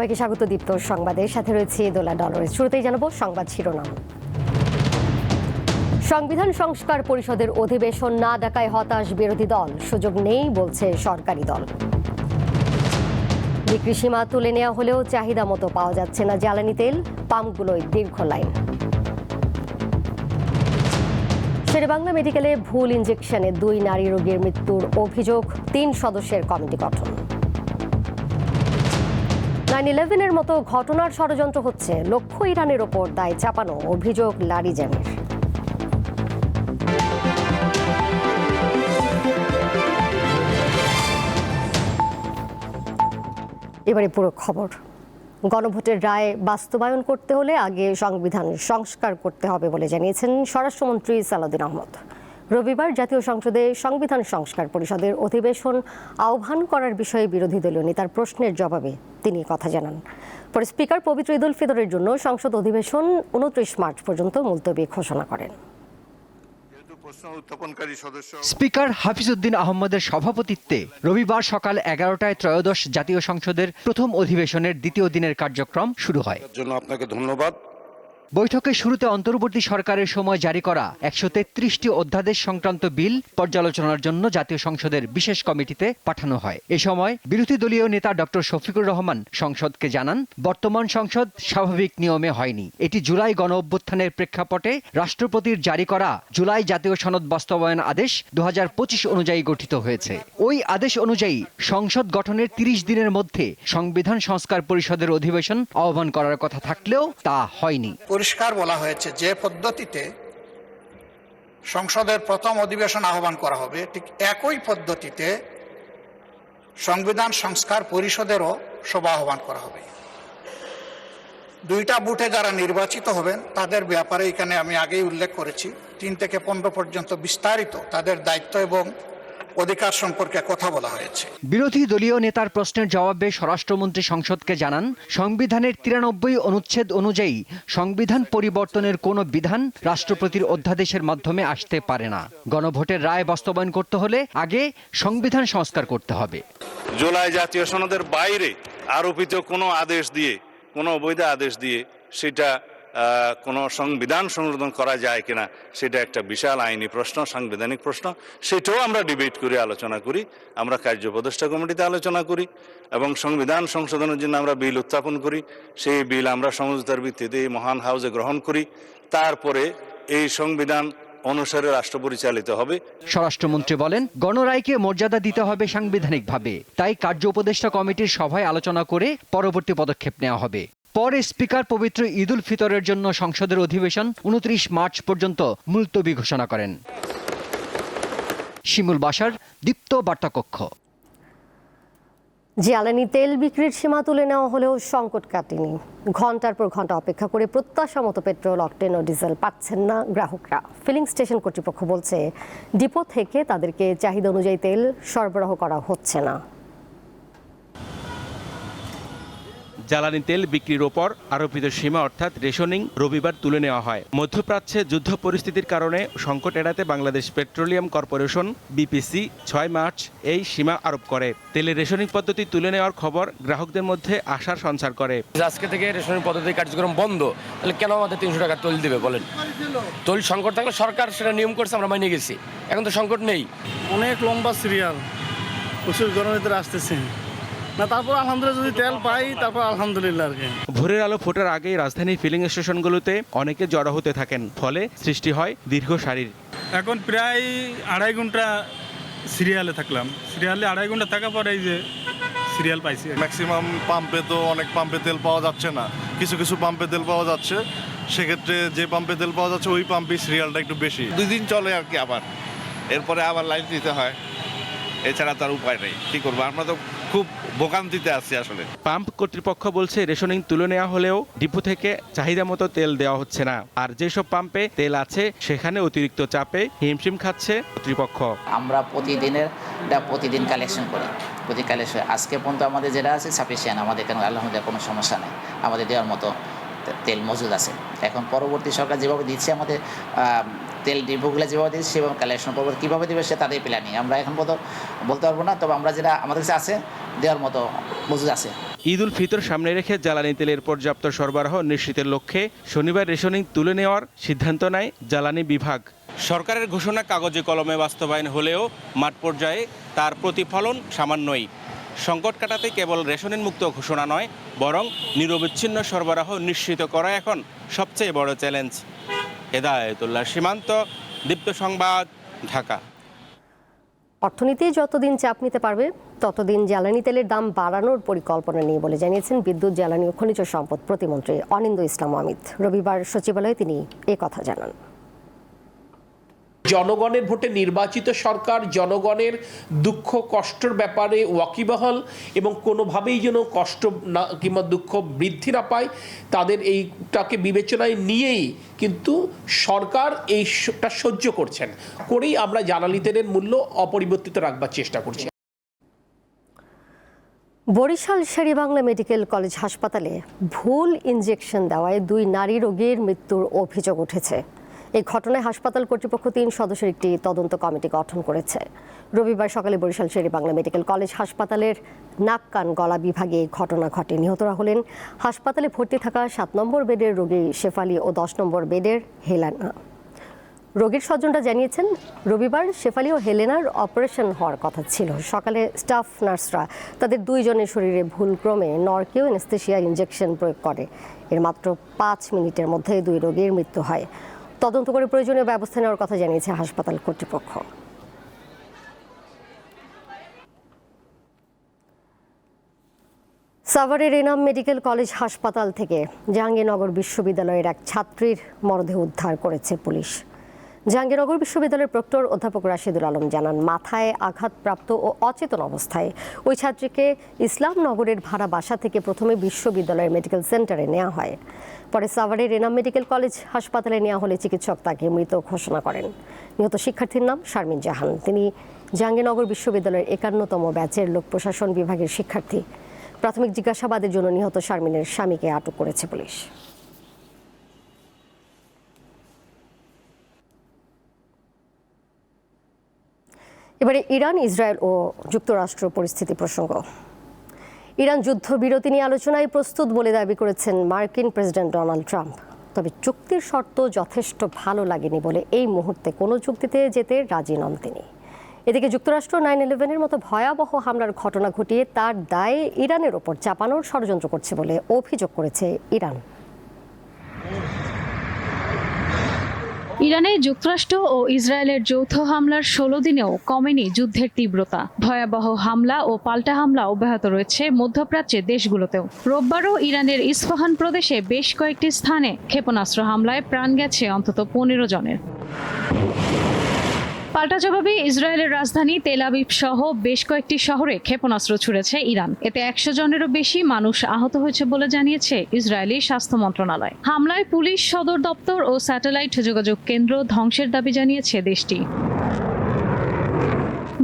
সবাইকে স্বাগত দীপ্ত সংবাদের সাথে রয়েছে দোলা ডলরের। শুরুতেই জানাবো সংবাদ শিরোনাম। সংবিধান সংস্কার পরিষদের অধিবেশন না ডাকায় হতাশ বিরোধী দল, সুযোগ নেই বলছে সরকারি দল। বিক্রি সীমা তুলে নেওয়া হলেও চাহিদা মতো পাওয়া যাচ্ছে না জ্বালানি তেল, পাম্পগুলোয় দীর্ঘ লাইন। শেরেবাংলা মেডিকেলে ভুল ইনজেকশনে 2 নারী রোগীর মৃত্যুর অভিযোগ, 3 সদস্যের কমিটি গঠন। 9/11-এর মতো ঘটনার ষড়যন্ত্র হচ্ছে, লক্ষ্য ইরানের ওপর দায় চাপানো, অভিযোগ লারিজানের। এবারে পুরো খবর। গণভোটের রায় বাস্তবায়ন করতে হলে আগে সংবিধান সংস্কার করতে হবে বলে জানিয়েছেন স্বরাষ্ট্রমন্ত্রী সালাউদ্দিন আহমদ। রবিবার জাতীয় সংসদে সংবিধান সংস্কার পরিষদের অধিবেশন আহ্বান করার বিষয়ে বিরোধী দলীয় নেতার প্রশ্নের জবাবে তিনি কথা জানান। পরে স্পিকার পবিত্র ঈদ উল ফিতরের জন্য সংসদ অধিবেশন 29 মার্চ পর্যন্ত মুলতবি ঘোষণা করেন। স্পিকার হাফিজউদ্দিন আহমদের সভাপতিত্বে রবিবার সকাল 11টায় ত্রয়োদশ জাতীয় সংসদের প্রথম অধিবেশনের দ্বিতীয় দিনের কার্যক্রম শুরু হয়। জন্য আপনাকে ধন্যবাদ। বৈঠকের শুরুতে অন্তর্বর্তী সরকারের সময় জারি করা 133টি অধ্যাদেশ সংক্রান্ত বিল পর্যালোচনার জন্য জাতীয় সংসদের বিশেষ কমিটিতে পাঠানো হয়। এ সময় বিরোধী দলীয় নেতা ডক্টর শফিকুর রহমান সংসদকে জানান, বর্তমান সংসদ স্বাভাবিক নিয়মে হয়নি। এটি জুলাই গণঅভ্যুত্থানের প্রেক্ষাপটে রাষ্ট্রপতির জারি করা জুলাই জাতীয় সনদ বাস্তবায়ন আদেশ 2025 অনুযায়ী গঠিত হয়েছে। ওই আদেশ অনুযায়ী সংসদ গঠনের 30 দিনের মধ্যে সংবিধান সংস্কার পরিষদের অধিবেশন আহ্বান করার কথা থাকলেও তা হয়নি। পরিষ্কার বলা হয়েছে যে পদ্ধতিতে সংসদের প্রথম অধিবেশন আহ্বান করা হবে, ঠিক একই পদ্ধতিতে সংবিধান সংস্কার পরিষদেরও সভা আহ্বান করা হবে। 2টা বুথে যারা নির্বাচিত হবেন তাদের ব্যাপারে এখানে আমি আগেই উল্লেখ করেছি, 3 থেকে 15 পর্যন্ত বিস্তারিত তাদের দায়িত্ব এবং অধিকার সম্পর্কে কথা বলা হয়েছে। বিরোধী দলীয় নেতার প্রশ্নের জবাবে স্বরাষ্ট্রমন্ত্রী সংসদকে জানান, সংবিধানের 93 অনুচ্ছেদ অনুযায়ী সংবিধান পরিবর্তনের কোনো বিধান রাষ্ট্রপতির অধ্যাদেশের মাধ্যমে আসতে পারে না। গণভোটের রায় বাস্তবায়ন করতে হলে আগে সংবিধান সংস্কার করতে হবে। জুলাই জাতীয় সনদের বাইরে আরোপিত কোনো আদেশ দিয়ে, কোনো অবৈধ আদেশ দিয়ে সেটা কোনো সংবিধান সংশোধন করা যায় কিনা, সেটা একটা বিশাল আইনি প্রশ্ন, সাংবিধানিক প্রশ্ন। সেটাও আমরা ডিবেট করি, আলোচনা করি। আমরা কার্য উপদেষ্টা কমিটিতে আলোচনা করি এবং সংবিধান সংশোধনের জন্য আমরা বিল উত্থাপন করি। সেই বিল আমরা সমঝোতার ভিত্তিতে মহান হাউসে গ্রহণ করি। তারপরে এই সংবিধান অনুসারে রাষ্ট্র পরিচালিত হবে। স্বরাষ্ট্রমন্ত্রী বলেন, গণরায়কে মর্যাদা দিতে হবে সাংবিধানিকভাবে, তাই কার্য উপদেষ্টা কমিটির সভায় আলোচনা করে পরবর্তী পদক্ষেপ নেওয়া হবে। পরে স্পিকার পবিত্র ঈদ উল ফিতরের জন্য সংসদের অধিবেশন 29 মার্চ পর্যন্ত মুলতবি ঘোষণা করেন। শিমুল বাশার, দীপ্ত বার্তাকক্ষ। জ্বালানি তেল বিক্রির সীমা তুলে নেওয়া হলেও সংকট কাটেনি। ঘন্টার পর ঘন্টা অপেক্ষা করে প্রত্যাশা মতো পেট্রোল, অকটেন ও ডিজেল পাচ্ছেন না গ্রাহকরা। ফিলিং স্টেশন কর্তৃপক্ষ বলছে, ডিপো থেকে তাদেরকে চাহিদা অনুযায়ী তেল সরবরাহ করা হচ্ছে না। জ্বালানি তেল বিক্রির ওপর আরোপিত সীমা অর্থাৎ রেশনিং রবিবার তুলে নেওয়া হয়। মধ্যপ্রাচ্যে যুদ্ধ পরিস্থিতির কারণে সংকট এড়াতে Bangladesh petroleum corporation BPC 6 March এই সীমা আরোপ করে। তেলের রেশনিং পদ্ধতি তুলে নেওয়ার খবর গ্রাহকদের মধ্যে আশার সঞ্চার করে। আজকে থেকে রেশনিং পদ্ধতি কার্যক্রম বন্ধ, তাহলে কেন আমাদের 300 টাকা তেল দিবে বলেন? তেল সংকট থাকলে সরকার সেটা নিয়ম করছে, আমরা মানিয়ে গেছি। এখন তো সংকট নেই। অনেক লম্বা সিরিয়াল, প্রচুর গরমের ভিতরে আসতেছে না, তারপর আলহামদুলিল্লাহ যদি তেল পাই তারপর আলহামদুলিল্লাহ আর কি। ভোরের আলো ফোটার আগেই রাজধানীর ফিলিং স্টেশনগুলোতে অনেকে জড়ো হতে থাকেন, ফলে সৃষ্টি হয় দীর্ঘ সারির। এখন প্রায় 2.5 ঘন্টা সিরিয়ালে থাকলাম। সিরিয়ালে 2.5 ঘন্টা থাকার পরে এই যে সিরিয়াল পাইছি। ম্যাক্সিমাম পাম্পে তো অনেক পাম্পে তেল পাওয়া যাচ্ছে না, কিছু কিছু পাম্পে তেল পাওয়া যাচ্ছে। সেক্ষেত্রে যে পাম্পে তেল পাওয়া যাচ্ছে ওই পাম্পে সিরিয়ালটা একটু বেশি। 2 দিন চলে আর কি, আবার এরপরে আবার লাইন দিতে হয়, এছাড়া তার উপায় নেই। কি করবো, আমরা তো খুব ভোগান্তিতে আছি আসলে। পাম্প কর্তৃপক্ষ বলছে, রেশনিং তুলে নেওয়া হলেও ডিপো থেকে চাহিদা মতো তেল দেওয়া হচ্ছে না। আর যেসব পাম্পে তেল আছে সেখানে অতিরিক্ত চাপে হিমশিম খাচ্ছে কর্তৃপক্ষ। আমরা প্রতিদিন কালেকশন করি, আজকে পর্যন্ত আমাদের যেটা আছে সাফিসিয়েন্ট, আমাদের কেন আলহামদুলিল্লাহ কোনো সমস্যা নেই, আমাদের দেওয়ার মতো তেল মজুদ আছে। এখন পরবর্তী সরকার যেভাবে দিচ্ছে আমাদের তেল ডিপোগুলো যেভাবে দিচ্ছে সেভাবে কালেকশন করবো, কীভাবে দেবে সে তাদের প্ল্যানিং। আমরা এখন বলতে পারবো না, তবে আমরা যেটা আমাদের কাছে আছে দেওয়ার মতো মজুদ আছে। ঈদ উল ফিতর সামনে রেখে জ্বালানি তেলের পর্যাপ্ত সরবরাহ নিশ্চিতের লক্ষ্যে শনিবার রেশনিং তুলে নেওয়ার সিদ্ধান্ত নেয় জ্বালানি বিভাগ। সরকারের ঘোষণা কাগজে কলমে বাস্তবায়ন হলেও মাঠ পর্যায়ে তার প্রতিফলন সামান্যই। সংকট কাটাতে কেবল রেশনিং মুক্ত ঘোষণা নয়, বরং নিরবিচ্ছিন্ন সরবরাহ নিশ্চিত করা এখন সবচেয়ে বড় চ্যালেঞ্জ। হেদায়েতুল্লাহ সীমান্ত, দীপ্ত সংবাদ, ঢাকা। অর্থনীতি যতদিন চাপ নিতে পারবে ততদিন জ্বালানি তেলের দাম বাড়ানোর পরিকল্পনা নেই বলে জানিয়েছেন বিদ্যুৎ, জ্বালানি ও খনিজ সম্পদ প্রতিমন্ত্রী অনিন্দ ইসলাম অমিত। রবিবার সচিবালয়ে তিনি কথা জানান। জনগণের ভোটে নির্বাচিত সরকার জনগণের দুঃখ কষ্টের ব্যাপারে ওয়াকিবহাল এবং কোনোভাবেই যেন কষ্ট না কিংবা দুঃখ বৃদ্ধি না পায়, তাদের এইটাকে বিবেচনায় নিয়েই কিন্তু সরকার এইটা সহ্য করছেন, করেই আমরা জ্বালানি তেলের মূল্য অপরিবর্তিত রাখবার চেষ্টা করছি। বরিশাল শেরেবাংলা মেডিকেল কলেজ হাসপাতালে ভুল ইনজেকশন দেওয়ায় 2 নারী রোগীর মৃত্যুর অভিযোগ উঠেছে। এই ঘটনায় হাসপাতাল কর্তৃপক্ষ 3 সদস্যের একটি তদন্ত কমিটি গঠন করেছে। রবিবার সকালে বরিশাল শেরেবাংলা মেডিকেল কলেজ হাসপাতালের নাক কান গলা বিভাগে এই ঘটনা ঘটে। নিহতরা হলেন হাসপাতালে ভর্তি থাকা 7 নম্বর বেডের রোগী শেফালি ও 10 নম্বর বেডের হেলেনা। রোগীর স্বজনরা জানিয়েছেন, রবিবার শেফালি ও হেলেনার অপারেশন হওয়ার কথা ছিল। সকালে স্টাফ নার্সরা তাদের 2 জনের শরীরে ভুলক্রমে নরকিউ অ্যানেস্থেসিয়া ইনজেকশন প্রয়োগ করে। এর মাত্র 5 মিনিটের মধ্যে 2 রোগীর মৃত্যু হয়। তদন্ত করে প্রয়োজনীয় ব্যবস্থা নেওয়ার কথা জানিয়েছে হাসপাতাল কর্তৃপক্ষ। সাভারের এনাম মেডিকেল কলেজ হাসপাতাল থেকে জাহাঙ্গীরনগর বিশ্ববিদ্যালয়ের এক ছাত্রীর মরদেহ উদ্ধার করেছে পুলিশ। জাহাঙ্গীরনগর বিশ্ববিদ্যালয়ের প্রক্টর অধ্যাপক রাশেদুল আলম জানান, মাথায় আঘাতপ্রাপ্ত ও অচেতন অবস্থায় ওই ছাত্রীকে ইসলামনগরের ভাড়া বাসা থেকে প্রথমে বিশ্ববিদ্যালয়ের মেডিকেল সেন্টারে নেওয়া হয়। পরে সাভারের এনাম মেডিকেল কলেজ হাসপাতালে নেওয়া হলে চিকিৎসক তাকে মৃত ঘোষণা করেন। নিহত শিক্ষার্থীর নাম শারমিন জাহান। তিনি জাহাঙ্গীরনগর বিশ্ববিদ্যালয়ের 51তম ব্যাচের লোক প্রশাসন বিভাগের শিক্ষার্থী। প্রাথমিক জিজ্ঞাসাবাদের জন্য নিহত শারমিনের স্বামীকে আটক করেছে পুলিশ। এবারে ইরান, ইসরায়েল ও যুক্তরাষ্ট্র পরিস্থিতি প্রসঙ্গ। ইরান যুদ্ধবিরতি নিয়ে আলোচনায় প্রস্তুত বলে দাবি করেছেন মার্কিন প্রেসিডেন্ট ডোনাল্ড ট্রাম্প। তবে চুক্তির শর্ত যথেষ্ট ভালো লাগেনি বলে এই মুহূর্তে কোনো চুক্তিতে যেতে রাজি নন তিনি। এদিকে যুক্তরাষ্ট্র 9/11-এর মতো ভয়াবহ হামলার ঘটনা ঘটিয়ে তার দায়ে ইরানের ওপর চাপানোর ষড়যন্ত্র করছে বলে অভিযোগ করেছে ইরান। ইরানে যুক্তরাষ্ট্র ও ইসরায়েলের যৌথ হামলার 16 দিনেও কমেনি যুদ্ধের তীব্রতা। ভয়াবহ হামলা ও পাল্টা হামলা অব্যাহত রয়েছে মধ্যপ্রাচ্যের দেশগুলোতেও। রোববারও ইরানের ইস্পাহান প্রদেশে বেশ কয়েকটি স্থানে ক্ষেপণাস্ত্র হামলায় প্রাণ গেছে অন্তত 15 জনের। পাল্টা জবাবে ইসরায়েলের রাজধানী তেল আবিব সহ বেশ কয়েকটি শহরে ক্ষেপণাস্ত্র ছুড়েছে ইরান। এতে 100 জনেরও বেশি মানুষ আহত হয়েছে বলে জানিয়েছে ইসরায়েলি স্বাস্থ্য মন্ত্রণালয়। হামলায় পুলিশ সদর দপ্তর ও স্যাটেলাইট যোগাযোগ কেন্দ্র ধ্বংসের দাবি জানিয়েছে দেশটি।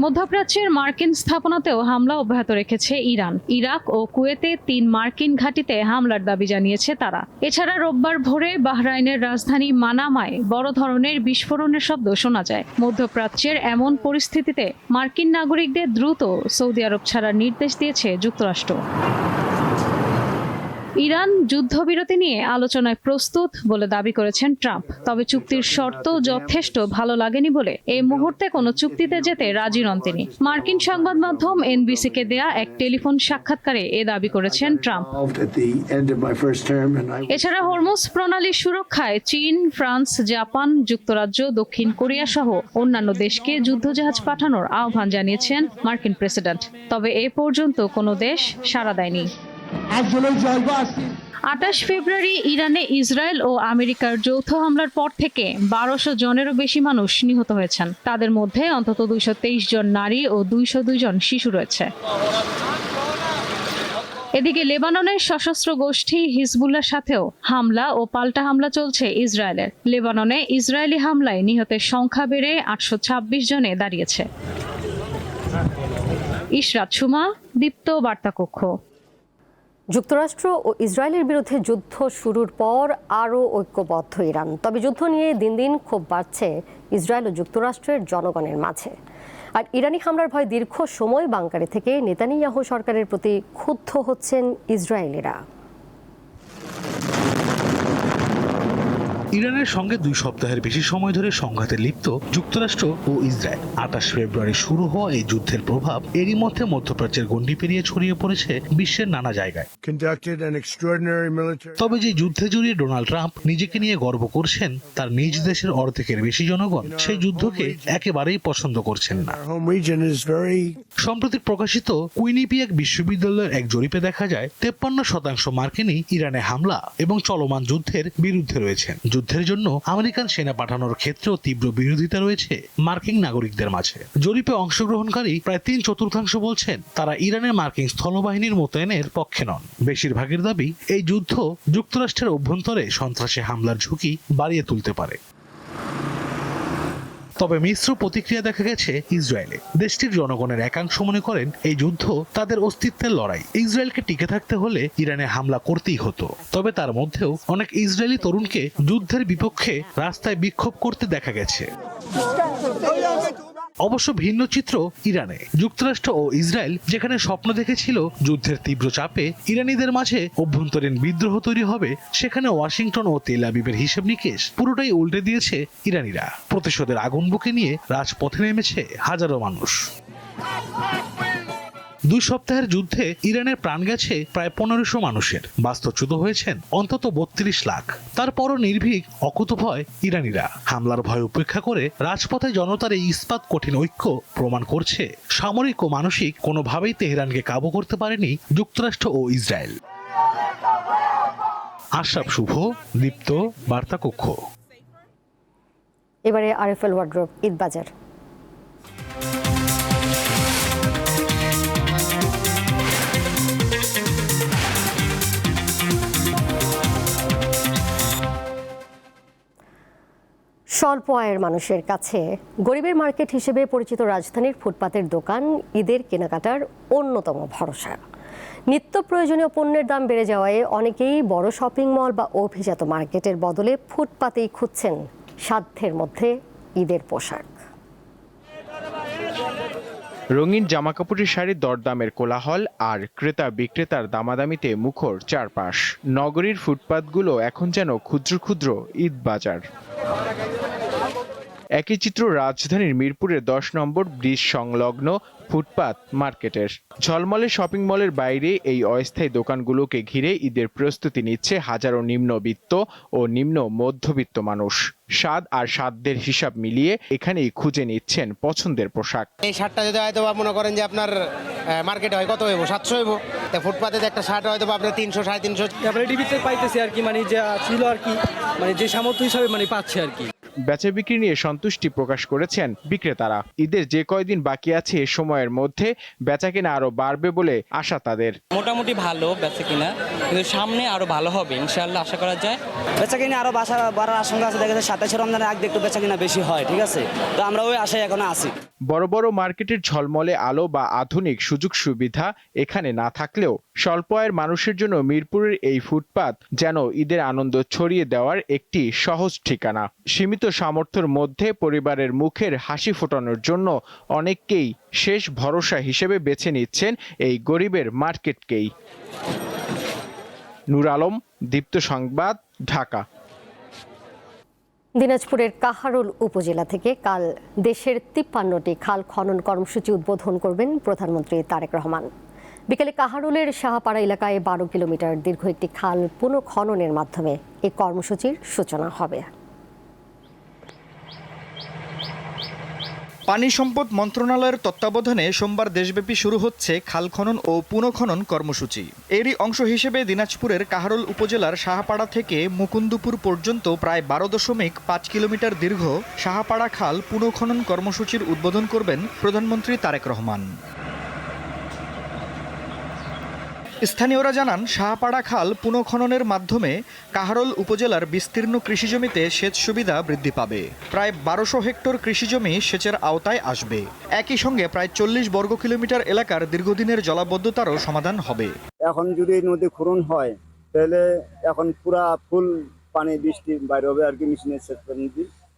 মধ্যপ্রাচ্যের মার্কিন স্থাপনাতেও হামলা অব্যাহত রেখেছে ইরান। ইরাক ও কুয়েতে 3 মার্কিন ঘাঁটিতে হামলার দাবি জানিয়েছে তারা। এছাড়া রোববার ভোরে বাহরাইনের রাজধানী মানামায় বড় ধরনের বিস্ফোরণের শব্দ শোনা যায়। মধ্যপ্রাচ্যের এমন পরিস্থিতিতে মার্কিন নাগরিকদের দ্রুত সৌদি আরব ছাড়ার নির্দেশ দিয়েছে যুক্তরাষ্ট্র। ইরান যুদ্ধবিরতি নিয়ে আলোচনায় প্রস্তুত বলে দাবি করেছেন ট্রাম্প। তবে চুক্তির শর্ত যথেষ্ট ভালো লাগেনি বলে এই মুহূর্তে কোনো চুক্তিতে যেতে রাজি নন তিনি। মার্কিন সংবাদ মাধ্যম এনবিসিকে দেয়া এক টেলিফোন সাক্ষাৎকারে এ দাবি করেছেন ট্রাম্প। এছাড়া হরমুজ প্রণালীর সুরক্ষায় চীন, ফ্রান্স, জাপান, যুক্তরাজ্য, দক্ষিণ কোরিয়া সহ অন্যান্য দেশকে যুদ্ধজাহাজ পাঠানোর আহ্বান জানিয়েছেন মার্কিন প্রেসিডেন্ট। তবে এ পর্যন্ত কোনো দেশ সাড়া দেয়নি। 28 ফেব্রুয়ারি ইরানে ইসরায়েল ও আমেরিকার যৌথ হামলার পর থেকে 1200 জনেরও বেশি মানুষ নিহত হয়েছেন। তাদের মধ্যে অন্তত 223 জন নারী ও 202 জন শিশু রয়েছে। এদিকে লেবাননের সশস্ত্র গোষ্ঠী হিজবুল্লাহর সাথেও হামলা ও পাল্টা হামলা চলছে ইসরায়েলের। লেবাননে ইসরায়েলি হামলায় নিহতের সংখ্যা বেড়ে 826 জনে দাঁড়িয়েছে। ইশরাত সুমা, দীপ্ত বার্তাকক্ষ। যুক্তরাষ্ট্র ও ইসরায়েলের বিরুদ্ধে যুদ্ধ শুরুর পর আরও ঐক্যবদ্ধ ইরান। তবে যুদ্ধ নিয়ে দিন দিন ক্ষোভ বাড়ছে ইসরায়েল ও যুক্তরাষ্ট্রের জনগণের মাঝে। আর ইরানি হামলার ভয় দীর্ঘ সময় বাংকারে থেকে নেতানিয়াহু সরকারের প্রতি ক্ষুব্ধ হচ্ছেন ইসরায়েলিরা। ইরানের সঙ্গে 2 সপ্তাহের বেশি সময় ধরে সংঘাতে লিপ্ত যুক্তরাষ্ট্র ও ইসরায়েল। 28 ফেব্রুয়ারি শুরু হওয়া এই যুদ্ধের প্রভাব এরই মধ্যে মধ্যপ্রাচ্যের গণ্ডি পেরিয়ে ছড়িয়ে পড়েছে বিশ্বের নানা জায়গায়। তবে যে যুদ্ধে জড়িয়ে ডোনাল্ড ট্রাম্প নিজেকে নিয়ে গর্ব করছেন, তার নিজ দেশের অর্ধেকের বেশি জনগণ সেই যুদ্ধকে একেবারেই পছন্দ করছেন না। সম্প্রতি প্রকাশিত কুইনিপিয়াক বিশ্ববিদ্যালয়ের এক জরিপে দেখা যায় 53% মার্কিনই ইরানে হামলা এবং চলমান যুদ্ধের বিরুদ্ধে রয়েছেন। যুদ্ধের জন্য আমেরিকান সেনা পাঠানোর ক্ষেত্রেও তীব্র বিরোধিতা রয়েছে মার্কিন নাগরিকদের মাঝে। জরিপে অংশগ্রহণকারী প্রায় 3/4 বলছেন তারা ইরানের মার্কিন স্থলবাহিনীর মোতায়েনের পক্ষে নন। বেশিরভাগের দাবি এই যুদ্ধ যুক্তরাষ্ট্রের অভ্যন্তরে সন্ত্রাসী হামলার ঝুঁকি বাড়িয়ে তুলতে পারে। তবে মিশ্র প্রতিক্রিয়া দেখা গেছে ইসরায়েলে। দেশটির জনগণের একাংশ মনে করেন এই যুদ্ধ তাদের অস্তিত্বের লড়াই। ইসরায়েলকে টিকে থাকতে হলে ইরানে হামলা করতেই হতো। তবে তার মধ্যেও অনেক ইসরায়েলি তরুণকে যুদ্ধের বিপক্ষে রাস্তায় বিক্ষোভ করতে দেখা গেছে। অবশ্য ভিন্ন চিত্র ইরানে। যুক্তরাষ্ট্র ও ইসরায়েল যেখানে স্বপ্ন দেখেছিল যুদ্ধের তীব্র চাপে ইরানিদের মাঝে অভ্যন্তরীণ বিদ্রোহ তৈরি হবে, সেখানে ওয়াশিংটন ও তেল আবিবের হিসেব নিকেশ পুরোটাই উল্টে দিয়েছে ইরানিরা। প্রতিশোধের আগুন বুকে নিয়ে রাজপথে নেমেছে হাজারো মানুষ। 2 সপ্তাহের যুদ্ধে ইরানের প্রাণ গেছে প্রায় 1500 মানুষের, বাস্তুচ্যুত হয়েছেন অন্তত 32 লাখ। তারপরও নির্ভীক অকুতভয় ইরানিরা। হামলার ভয় উপেক্ষা করে রাজপথে জনতার এই ইস্পাত কঠিন ঐক্য প্রমাণ করছে সামরিক ও মানসিক কোনোভাবেই তেহরানকে কাবু করতে পারেনি যুক্তরাষ্ট্র ও ইসরায়েল। আশরাফ শুভ, দীপ্ত, বার্তা কক্ষ। এবারে আরএফএল ওয়ার্ড্রোব ঈদবাজার। স্বল্প আয়ের মানুষের কাছে গরিবের মার্কেট হিসেবে পরিচিত রাজধানীর ফুটপাতের দোকান ঈদের কেনাকাটার অন্যতম ভরসা। নিত্য প্রয়োজনীয় পণ্যের দাম বেড়ে যাওয়ায় অনেকেই বড় শপিং মল বা অভিজাত মার্কেটের বদলে ফুটপাতেই খুঁজছেন সাধ্যের মধ্যে ঈদের পোশাক। রঙিন জামাকাপড়ের শাড়ির দরদামের কোলাহল আর ক্রেতা বিক্রেতার দামাদামিতে মুখর চারপাশ। নগরীর ফুটপাতগুলো এখন যেন ক্ষুদ্র ক্ষুদ্র ঈদ বাজার। একই চিত্র রাজধানীর মিরপুরের 10 নম্বর ব্রিজ সংলগ্ন ফুটপাত মার্কেটের। ঝলমলে শপিং মলের বাইরে এই অস্থায়ী দোকানগুলোকে ঘিরে ঈদের প্রস্তুতি নিচ্ছে হাজারো নিম্নবিত্ত ও নিম্ন মধ্যবিত্ত মানুষ। স্বাদ আর সাধ্যের হিসাব মিলিয়ে এখানেই খুঁজে নিচ্ছেন পছন্দের পোশাক। এই শার্টটা যদি হয়তো মনে করেন যে আপনার মার্কেটে হয় কত হইব, 700 হইব, ফুটপাতে একটা শার্ট হয়তো আপনার 300 350 টিভিতে পাইতেছি আর কি, মানে যা ছিল আর কি, মানে যে সামর্থ্য হিসাবে মানে পাচ্ছে আর কি। বেচা বিক্রি নিয়ে সন্তুষ্টি প্রকাশ করেছেন বিক্রেতারা। ঈদের যে কয়দিন বাকি আছে এ সময়ের মধ্যে বেচাকেনা আরো বাড়বে বলে আশা তাদের। মোটামুটি ভালো বেচাকেনা, কিন্তু সামনে আরো ভালো হবে ইনশাআল্লাহ আশা করা যায়। বেচাকেনা আরো বাড়ার আশঙ্কা আছে। দেখা যাচ্ছে 27 রমজানের আগে একটু বেচাকেনা বেশি হয়, ঠিক আছে, তো আমরা ওই আশায় এখনো আছি। বড় বড় মার্কেটের ঝলমলে আলো বা আধুনিক সুযোগ সুবিধা এখানে না থাকলেও স্বল্প আয়ের মানুষের জন্য মিরপুরের এই ফুটপাত যেন ঈদের আনন্দ ছড়িয়ে দেওয়ার একটি সহজ ঠিকানা। সীমিত সামর্থ্যের মধ্যে পরিবারের মুখের হাসি ফোটানোর জন্য অনেককেই শেষ ভরসা হিসেবে বেছে নিচ্ছেন এই গরিবের মার্কেটকেই। নূর আলম, দীপ্ত সংবাদ, ঢাকা। দিনাজপুরের কাহারোল উপজেলা থেকে কাল দেশের 53টি খাল খনন কর্মসূচি উদ্বোধন করবেন প্রধানমন্ত্রী তারেক রহমান। বিকেলে কাহারোলের শাহপাড়া এলাকায় 12 কিলোমিটার দীর্ঘ একটি খাল পুনঃখননের মাধ্যমে এই কর্মসূচির সূচনা হবে। পানি সম্পদ মন্ত্রণালয়ের তত্ত্বাবধানে সোমবার দেশব্যাপী শুরু হচ্ছে খাল খনন ও পুনঃখনন কর্মসূচি। এরই অংশ হিসেবে দিনাজপুরের কাহারোল উপজেলার শাহপাড়া থেকে মুকুন্দপুর পর্যন্ত প্রায় 12.5 কিলোমিটার দীর্ঘ শাহপাড়া খাল পুনঃখনন কর্মসূচির উদ্বোধন করবেন প্রধানমন্ত্রী তারেক রহমান। স্থানীয়রা জানান, শাহপাড়া খাল পুনঃখননের মাধ্যমে কাহারোল উপজেলার বিস্তীর্ণ কৃষিজমিতে সেচ সুবিধা বৃদ্ধি পাবে। প্রায় 1200 হেক্টর কৃষিজমি সেচের আওতায় আসবে। একই সঙ্গে প্রায় 40 বর্গ কিলোমিটার এলাকার দীর্ঘদিনের জলাবদ্ধতারও সমাধান হবে। এখন যদি নদী খনন হয় তাহলে এখন পুরা ফুল পানি বৃষ্টি বাইরে হবে আর কি, মেশিনের সেচ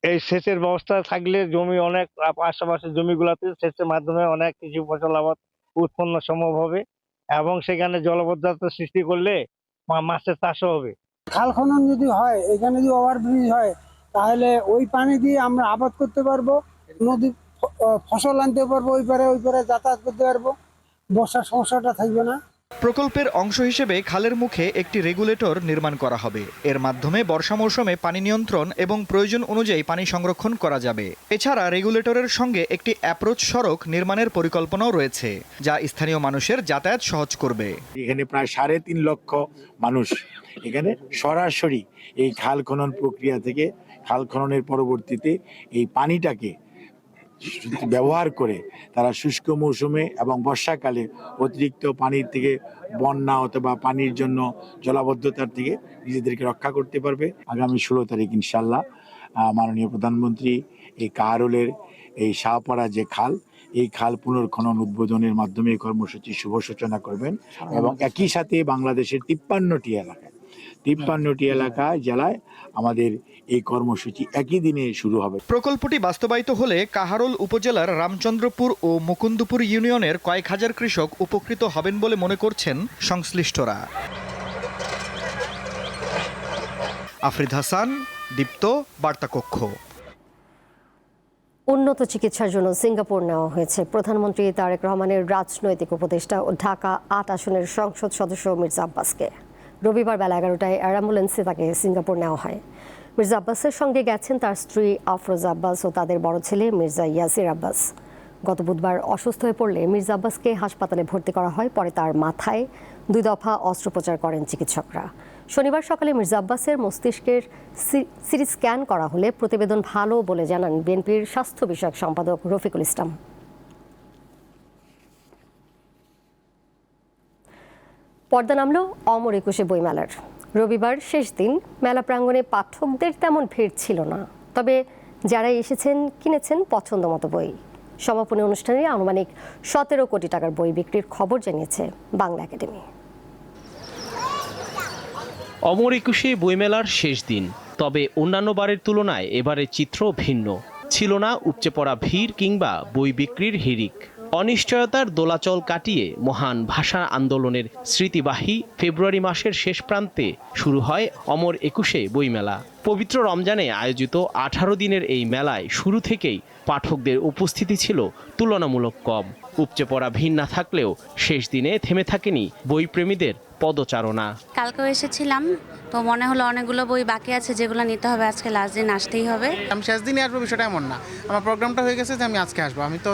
এই সেচের ব্যবস্থা থাকলে জমি অনেক আশেপাশে জমিগুলোতে সেচের মাধ্যমে অনেক কিছু ফসল আবাদ উৎপন্ন সম্ভব হবে এবং সেখানে জলবদ্ধতা সৃষ্টি করলে মাছের চাষও হবে। খাল খনন যদি হয়, এখানে যদি ওভারব্রিজ হয়, তাহলে ওই পানি দিয়ে আমরা আবাদ করতে পারবো, নদী ফসল আনতে পারবো, ওই পারে যাতায়াত করতে পারবো, বর্ষার সমস্যাটা থাকবে না। প্রকল্পের অংশ হিসেবে খালের মুখে একটি রেগুলেটর নির্মাণ করা হবে। এর মাধ্যমে বর্ষা মৌসুমে পানি নিয়ন্ত্রণ এবং প্রয়োজন অনুযায়ী পানি সংরক্ষণ করা যাবে। এছাড়া রেগুলেটরের সঙ্গে একটি অ্যাপ্রোচ সড়ক নির্মাণের পরিকল্পনাও রয়েছে, যা স্থানীয় মানুষের যাতায়াত সহজ করবে। এখানে প্রায় 3.5 লক্ষ মানুষ এখানে সরাসরি এই খাল খনন প্রক্রিয়া থেকে খাল খননের পরবর্তীতে এই পানিটাকে ব্যবহার করে তারা শুষ্ক মৌসুমে এবং বর্ষাকালে অতিরিক্ত পানির থেকে বন্যা অথবা পানির জন্য জলাবদ্ধতার থেকে নিজেদেরকে রক্ষা করতে পারবে। আগামী 16 তারিখ ইনশাল্লাহ মাননীয় প্রধানমন্ত্রী এই কাহারোলের এই শাহপাড়া যে খাল, এই খাল পুনর্খনন উদ্বোধনের মাধ্যমে এই কর্মসূচি শুভ সূচনা করবেন এবং একই সাথে বাংলাদেশের 53টি এলাকায় জেলায় আমাদের এই কর্মসূচি একই দিনে শুরু হবে। প্রকল্পটি বাস্তবায়িত হলে কাহারোল উপজেলার রামচন্দ্রপুর ও মুকুন্দপুর ইউনিয়নের কয়েক হাজার কৃষক উপকৃত হবেন বলে মনে করছেন সংশ্লিষ্টরা। আফরিদ হাসান, দীপ্ত, বার্তাকক্ষ। উন্নত চিকিৎসার জন্য সিঙ্গাপুর নেওয়া হয়েছে প্রধানমন্ত্রী তারেক রহমানের রাজনৈতিক উপদেষ্টা ও ঢাকা 8 আসনের সংসদ সদস্য মির্জা আব্বাসকে। রবিবার বেলা 11টায় এয়ার অ্যাম্বুলেন্সে তাকে সিঙ্গাপুর নেওয়া হয়। মির্জা আব্বাসের সঙ্গে গেছেন তার স্ত্রী আফরোজা আব্বাস ও তাদের বড় ছেলে মির্জা ইয়াসির আব্বাস। গত বুধবার অসুস্থ হয়ে পড়লে মির্জা আব্বাসকে হাসপাতালে ভর্তি করা হয়। পরে তার মাথায় 2 দফা অস্ত্রোপচার করেন চিকিৎসকরা। শনিবার সকালে মির্জা আব্বাসের মস্তিষ্কের সিটি স্ক্যান করা হলে প্রতিবেদন ভালো বলে জানান বিএনপির স্বাস্থ্য বিষয়ক সম্পাদক রফিকুল ইসলাম। পর্দা নামলো অমর একুশে বইমেলার। রবিবার শেষ দিন মেলা প্রাঙ্গণে পাঠকদের তেমন ভিড় ছিল না, তবে যারা এসেছেন কিনেছেন পছন্দ মতো বই। সমাপনী অনুষ্ঠানে আনুমানিক 17 কোটি টাকার বই বিক্রির খবর জানিয়েছে বাংলা একাডেমি। অমর একুশে বইমেলার শেষ দিন, তবে অন্যান্য বারের তুলনায় এবারের চিত্র ভিন্ন। ছিল না উপচে পড়া ভিড় কিংবা বই বিক্রির হিড়িক। অনিশ্চয়তার দোলাচল কাটিয়ে মহান ভাষা আন্দোলনের স্মৃতিবাহী ফেব্রুয়ারি মাসের শেষ প্রান্তে শুরু হয় অমর একুশে বইমেলা। পবিত্র রমজানে আয়োজিত 18 দিনের এই মেলায় শুরু থেকেই পাঠকদের উপস্থিতি ছিল তুলনামূলক কম। উপচে পড়া ভিড় না থাকলেও শেষ দিনে থেমে থাকেনি বইপ্রেমীদের পদচারণা। কালকেও এসেছিলাম, তো মনে হলো অনেকগুলো বই বাকি আছে যেগুলো নিতে হবে, আজকে লাস্ট দিন আসতেই হবে। আমি শেষ দিনে আসবো বিষয়টা এমন না, আমার প্রোগ্রামটা হয়ে গেছে যে আমি আজকে আসবো। আমি তো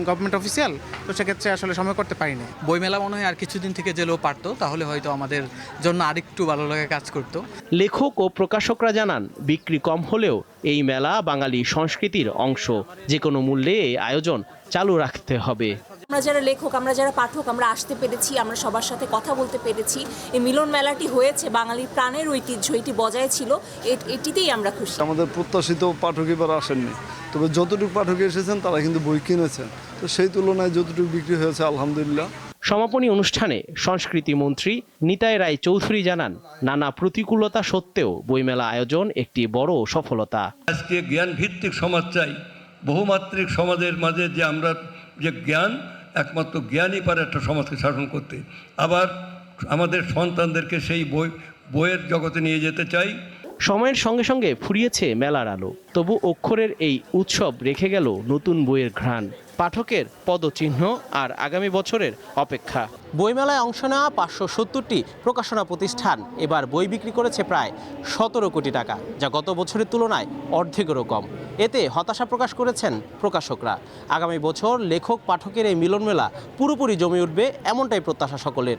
গভর্নমেন্ট অফিসিয়াল, তো সেক্ষেত্রে আসলে সময় করতে পারিনি। বইমেলা মনে হয় আর কিছুদিন থেকে যেলেও পারতো, তাহলে হয়তো আমাদের জন্য আরেকটু ভালো লাগে কাজ করতো। লেখক ও প্রকাশকরা জানান, বিক্রি কম হলেও এই মেলা বাঙালি সংস্কৃতির অংশ। যে কোনো মূল্যে এই আয়োজন চালু রাখতে হবে। আমরা যারা লেখক, আমরা যারা পাঠক, আমরা আসতে পেরেছি, আমরা সবার সাথে কথা বলতে পেরেছি। এই মিলন মেলাটি হয়েছে বাঙালির প্রাণের ঐতিহ্য, এটি বজায় ছিল, এটিতেই আমরা খুশি। আমাদের প্রত্যাশিত পাঠক এবার আসেননি, তবে যতটুকু পাঠক এসেছেন তারা কিন্তু বই কিনেছেন, তো সেই তুলনায় যতটুকু বিক্রি হয়েছে আলহামদুলিল্লাহ। সমাপনী অনুষ্ঠানে সংস্কৃতি মন্ত্রী নিতাই রায় চৌধুরী জানান, নানা প্রতিকূলতা সত্ত্বেও বইমেলা আয়োজন একটি বড় সফলতা। আজকে জ্ঞান ভিত্তিক সমাজ চাই, বহুমাত্রিক সমাজের মাঝে যে আমরা যে জ্ঞান, একমাত্র জ্ঞানই পারে একটা সমাজকে শাসন করতে। আবার আমাদের সন্তানদেরকে সেই বইয়ের জগতে নিয়ে যেতে চাই। সময়ের সঙ্গে সঙ্গে ফুরিয়েছে মেলার আলো, তবু অক্ষরের এই উৎসব রেখে গেল নতুন বইয়ের ঘ্রাণ, পাঠকের পদচিহ্ন আর আগামী বছরের অপেক্ষা। বইমেলায় অংশ নেওয়া 570টি প্রকাশনা প্রতিষ্ঠান এবার বই বিক্রি করেছে প্রায় 17 কোটি টাকা, যা গত বছরের তুলনায় অর্ধেকেরও কম। এতে হতাশা প্রকাশ করেছেন প্রকাশকরা। আগামী বছর লেখক পাঠকের এই মিলন মেলা পুরোপুরি জমে উঠবে এমনটাই প্রত্যাশা সকলের।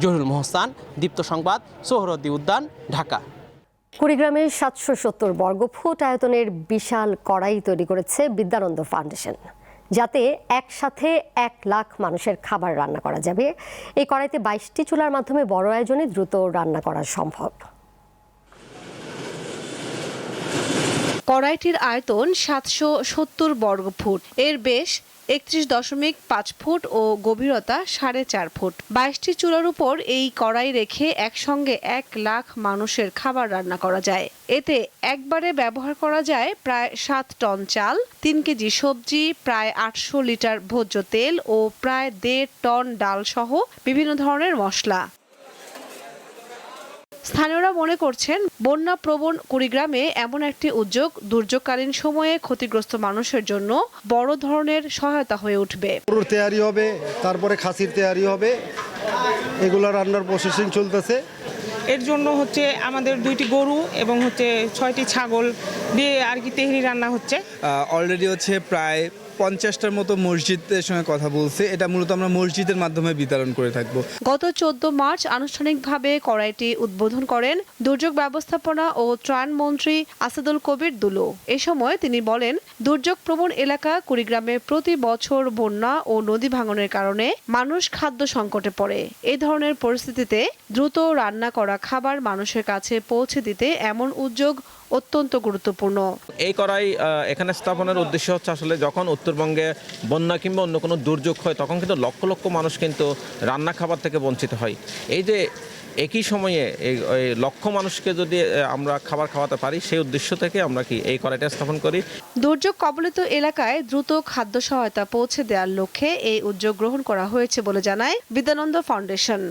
জহিরুল মোহসান, দীপ্ত সংবাদ, সোহরওয়ার্দী উদ্যান, ঢাকা। কুড়িগ্রামে 770 বর্গফুট আয়তনের বিশাল কড়াই তৈরি করেছে বিদ্যানন্দ ফাউন্ডেশন, যাতে একসাথে 1 লাখ মানুষের খাবার রান্না করা যাবে। এই কড়াইতে 22টি চুলার মাধ্যমে বড় আয়োজনে দ্রুত রান্না করা সম্ভব। কড়াইটির আয়তন 770 বর্গফুট। এর বেশ 31.5 ফুট ও গভীরতা 4.5 ফুট। 22টি চুলার উপর এই কড়াই রেখে একসঙ্গে 1 লাখ মানুষের খাবার রান্না করা যায়। এতে একবারে ব্যবহার করা যায় প্রায় 7 টন চাল, 3 কেজি সবজি, প্রায় 800 লিটার ভোজ্য তেল ও প্রায় 1.5 টন ডাল সহ বিভিন্ন ধরনের মশলা। স্থানীয়রা মনে করছেন বন্যা প্রবণ কুড়িগ্রামে এমন একটি উদ্যোগ দুর্যোগকালীন সময়ে ক্ষতিগ্রস্ত মানুষের জন্য বড় ধরনের সহায়তা হয়ে উঠবে। গরুর তৈরি হবে, তারপরে খাসির তৈরি হবে, এগুলো রান্নার প্রসেসিং চলতেছে। এর জন্য আমাদের 2টি গরু এবং 6টি ছাগল দিয়ে আর কি তেহরি রান্না হচ্ছে। অলরেডি প্রায় 50টার মতো মসজিদের সঙ্গে কথা বলছে। এটা মূলত আমরা মসজিদের মাধ্যমে বিতরণ করে থাকব। গত 14 মার্চ আনুষ্ঠানিকভাবে কড়াইটি উদ্বোধন করেন দুর্যোগ ব্যবস্থাপনা ও ত্রাণ মন্ত্রী আসাদুল কবির দুলু। এ সময় তিনি বলেন, দুর্যোগ প্রবণ এলাকা কুড়িগ্রামে প্রতি বছর বন্যা ও নদী ভাঙনের কারণে মানুষ খাদ্য সংকটে পড়ে। এই ধরনের পরিস্থিতিতে দ্রুত রান্না করা খাবার মানুষের কাছে পৌঁছে দিতে এমন উদ্যোগ অত্যন্ত গুরুত্বপূর্ণ। এই কড়াই এখানে স্থাপনের উদ্দেশ্য আসলে যখন উত্তরবঙ্গে বন্যা কিংবা অন্য কোনো দুর্যোগ হয় তখন কিন্তু লক্ষ লক্ষ মানুষ কিন্তু রান্না খাবার থেকে বঞ্চিত হয়। এই যে একই সময়ে এই লক্ষ মানুষকে যদি আমরা খাবার খাওয়াতে পারি, সেই উদ্দেশ্য থেকে আমরা এই কড়াইটা স্থাপন করি। দুর্যোগ কবলিত এলাকায় দ্রুত খাদ্য সহায়তা পৌঁছে দেওয়ার লক্ষ্যে এই উদ্যোগ গ্রহণ করা হয়েছে বলে জানায় বিদ্যানন্দ ফাউন্ডেশন।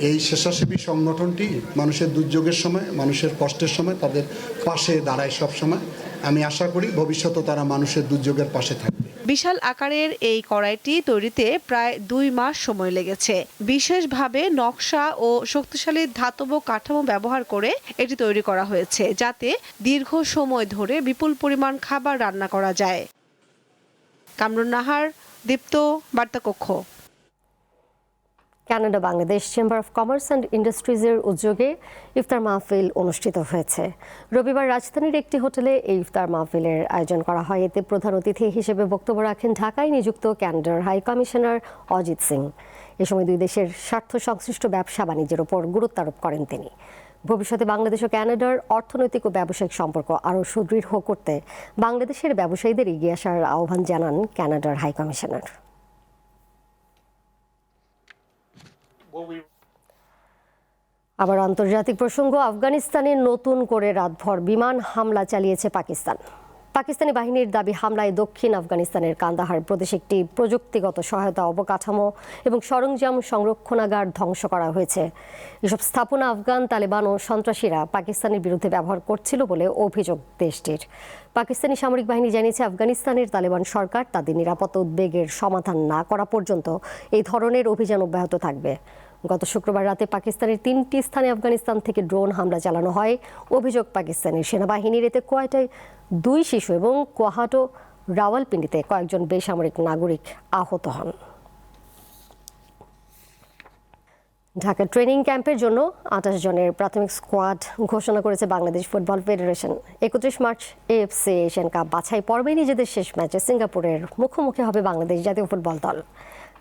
এই স্বেচ্ছাসেবী সংগঠনটি মানুষের দুর্যোগের সময়, মানুষের কষ্টের সময় তাদের পাশে দাঁড়ায় সব সময়। আমি আশা করি ভবিষ্যতে তারা মানুষের দুর্যোগের পাশে থাকবে। বিশাল আকারের এই কড়াইটি তৈরিতে প্রায় 2 মাস সময় লেগেছে। বিশেষভাবে নকশা ও শক্তিশালী ধাতব কাঠামো ব্যবহার করে এটি তৈরি করা হয়েছে, যাতে দীর্ঘ সময় ধরে বিপুল পরিমাণ খাবার রান্না করা যায়। কামরুন নাহার, দীপ্ত, বার্তাকক্ষ। Canada Bangladesh chamber of commerce and ইন্ডাস্ট্রিজের উদ্যোগে ইফতার মাহফিল অনুষ্ঠিত হয়েছে। রবিবার রাজধানীর একটি হোটেলে এই ইফতার মাহফিলের আয়োজন করা হয়। এতে প্রধান অতিথি হিসেবে বক্তব্য রাখেন ঢাকায় নিযুক্ত কানাডার হাই কমিশনার অজিত সিং। এ সময় দুই দেশের স্বার্থ সংশ্লিষ্ট ব্যবসা বাণিজ্যের উপর গুরুত্ব আরোপ করেন তিনি। ভবিষ্যতে বাংলাদেশ ও কানাডার অর্থনৈতিক ও ব্যবসায়িক সম্পর্ক আরও সুদৃঢ় করতে বাংলাদেশের ব্যবসায়ীদের এগিয়ে আসার আহ্বান জানান কানাডার হাই কমিশনার। আবার আন্তর্জাতিক প্রসঙ্গ, আফগানিস্তানে নতুন করে রাতভর বিমান হামলা চালিয়েছে পাকিস্তান। পাকিস্তানি বাহিনীর দাবি, হামলায় দক্ষিণ আফগানিস্তানের কান্দাহার প্রদেশে একটি প্রযুক্তিগত সহায়তা অবকাঠামো এবং সরঞ্জাম সংরক্ষণাগার ধ্বংস করা হয়েছে। এসব স্থাপনা আফগান তালেবান ও সন্ত্রাসীরা পাকিস্তানের বিরুদ্ধে ব্যবহার করছিল বলে অভিযোগ দেশটির। পাকিস্তানি সামরিক বাহিনী জানিয়েছে, আফগানিস্তানের তালেবান সরকার তাদের নিরাপত্তা উদ্বেগের সমাধান না করা পর্যন্ত এই ধরনের অভিযান অব্যাহত থাকবে। গত শুক্রবার রাতে পাকিস্তানের 3টি স্থানে আফগানিস্তান থেকে ড্রোন হামলা চালানো হয়। অভিযোগ, পাকিস্তানের সেনাবাহিনীর এতে কোয়েটায় 2 শিশু এবং কোয়াহাটো রাওয়ালপিন্ডিতে কয়েকজন বেসামরিক নাগরিক আহত হন। ঢাকা ট্রেনিং ক্যাম্পের জন্য 28 জনের প্রাথমিক স্কোয়াড ঘোষণা করেছে Bangladesh football federation. 31 March AFC Asian cup বাছাই পর্বে নিজেদের শেষ ম্যাচে সিঙ্গাপুরের মুখোমুখি হবে বাংলাদেশ জাতীয় ফুটবল দল।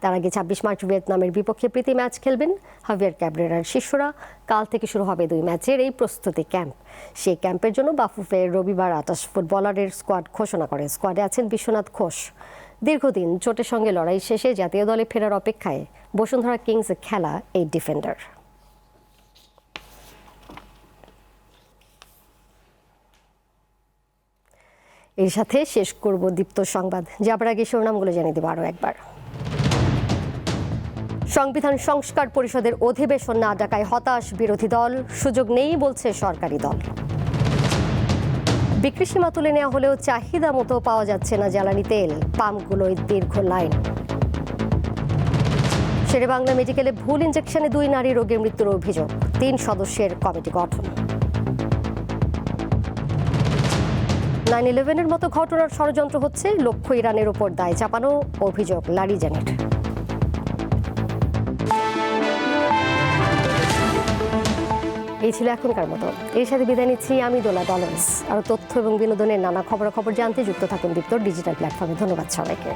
তার আগে 26 মার্চ ভিয়েতনামের বিপক্ষে প্রীতি ম্যাচ খেলবেন হাভিয়ার ক্যাবরেরার শিষ্যরা। কাল থেকে শুরু হবে 2 ম্যাচের এই প্রস্তুতি ক্যাম্প। সেই ক্যাম্পের জন্য বাফুফে রবিবার 28 ফুটবলারের স্কোয়াড ঘোষণা করে। স্কোয়াডে আছেন বিশ্বনাথ ঘোষ। দীর্ঘদিন চোটের সঙ্গে লড়াই শেষে জাতীয় দলে ফেরার অপেক্ষায় বসুন্ধরা কিংসে খেলা এই ডিফেন্ডার। এর সাথে শেষ করব দীপ্ত সংবাদ। যাবার আগে শিরোনামগুলো জানিয়ে দেব আরও একবার। সংবিধান সংস্কার পরিষদের অধিবেশন না ডাকায় হতাশ বিরোধী দল, সুযোগ নেই বলছে সরকারি দল। বিক্রি সীমা তুলে নেওয়া হলেও চাহিদা মতো পাওয়া যাচ্ছে না জ্বালানি তেল, পাম্পগুলোয় দীর্ঘ লাইন। শেরেবাংলা মেডিকেলে ভুল ইনজেকশনে 2 নারী রোগীর মৃত্যুর অভিযোগ, 3 সদস্যের কমিটি গঠন। 9/11-এর মতো ঘটনার ষড়যন্ত্র হচ্ছে, লক্ষ্য ইরানের ওপর দায় চাপানো, অভিযোগ লারিজানের। এই ছিল এখনকার মতো। এর সাথে বিদায় নিচ্ছি আমি দোলা ডলার্স। আরও তথ্য এবং বিনোদনের নানা খবরাখবর জানতে যুক্ত থাকুন দীপ্তর ডিজিটাল প্ল্যাটফর্মে। ধন্যবাদ সবাইকে।